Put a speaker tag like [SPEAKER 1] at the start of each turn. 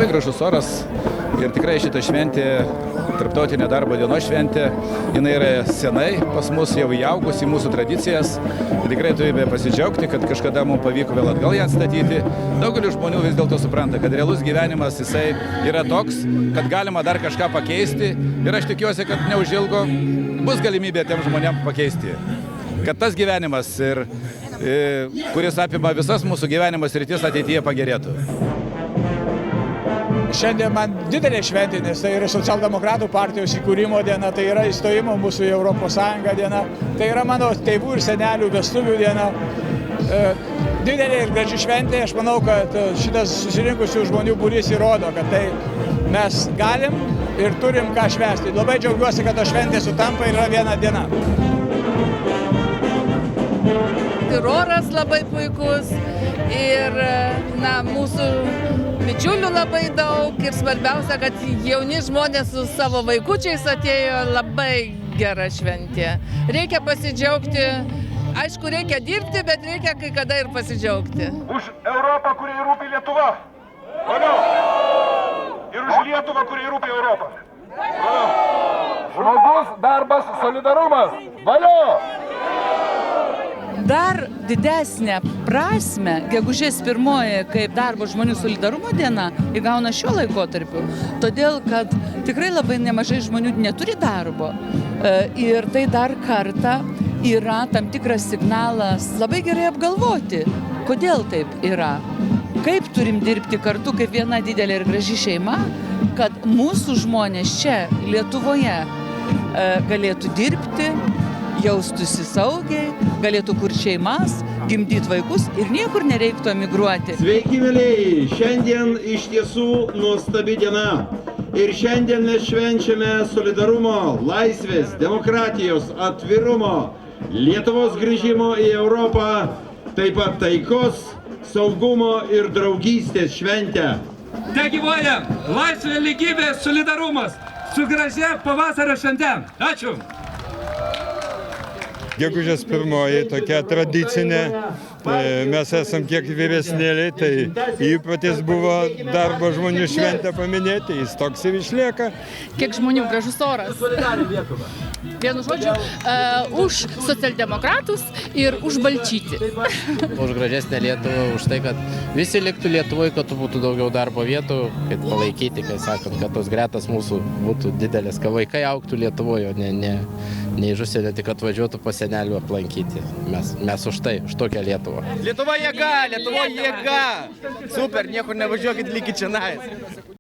[SPEAKER 1] Labai gražus oras ir tikrai šita šventė, tarptautinė darbo dienos šventė, jinai yra senai pas mus jau įaugusi į mūsų tradicijas. Tikrai turime pasidžiaugti, kad kažkada mums pavyko vėl atgal ją atstatyti. Daugelis žmonių vis dėlto supranta, kad realus gyvenimas jisai yra toks, kad galima dar kažką pakeisti ir aš tikiuosi, kad neužilgo bus galimybė tiem žmonėm pakeisti. Kad tas gyvenimas, kuris apima visas mūsų gyvenimo sritis, ateityje pagerėtų.
[SPEAKER 2] Šiandien man didelė šventė, nes tai yra Socialdemokratų partijos įkūrimo diena, tai yra įstojimo mūsų į Europos Sąjungą diena, tai yra mano tėvų ir senelių vestuvių diena. Didelė ir graži šventė, aš manau, kad šitas susirinkusių žmonių būrys įrodo, kad tai mes galim ir turim ką švęsti. Labai džiaugiuosi, kad ta šventė sutampa ir yra viena diena.
[SPEAKER 3] Ir oras labai puikus, ir mūsų bičiulių labai daug, ir svarbiausia, kad jauni žmonės su savo vaikučiais atėjo, labai gera šventė. Reikia pasidžiaugti, aišku, reikia dirbti, bet reikia kai kada ir pasidžiaugti.
[SPEAKER 4] Už Europą, kuriai rūpi Lietuva. Valio! Ir už Lietuvą, kuriai rūpi Europą. Valio! Žmogus, darbas, solidarumas. Valio!
[SPEAKER 5] Dar didesnę prasmę gegužės 1 kaip darbo žmonių solidarumo diena įgauna šiuo laikotarpiu, todėl kad tikrai labai nemažai žmonių neturi darbo ir tai dar kartą yra tam tikras signalas labai gerai apgalvoti, kodėl taip yra, kaip turim dirbti kartu kaip viena didelė ir graži šeima, kad mūsų žmonės čia Lietuvoje galėtų dirbti, jaustųsi saugiai, galėtų kurti šeimas, gimdyti vaikus ir niekur nereiktų emigruoti.
[SPEAKER 6] Sveiki, mielieji! Šiandien iš tiesų nuostabi diena. Ir šiandien mes švenčiame solidarumo, laisvės, demokratijos, atvirumo, Lietuvos grįžimo į Europą, taip pat taikos, saugumo ir draugystės šventę.
[SPEAKER 7] Tegyvuoja laisvė, lygybė, solidarumas su gražia pavasario švente. Ačiū!
[SPEAKER 8] Gegužės 1 tokia tradicinė, mes esam kiek vyresnėliai, tai įprotis buvo darbo žmonių šventę paminėti, jis toks ir išlieka.
[SPEAKER 9] Kiek žmonių, gražus oras. Vienu žodžiu, už socialdemokratus ir už Balčytį.
[SPEAKER 10] Už gražesnę Lietuvą, už tai, kad visi liktų Lietuvoje, kad būtų daugiau darbo vietų, kad palaikyti, kai sakant, kad tos gretas mūsų būtų didelės, kad vaikai augtų Lietuvoje, o ne iš užsienio, tik atvažiuotų pas senelių aplankyti. Mes už tai, už tokią Lietuvą.
[SPEAKER 11] Lietuva jėga, Lietuva jėga! Super, niekur nevažiuokit, likit čionais.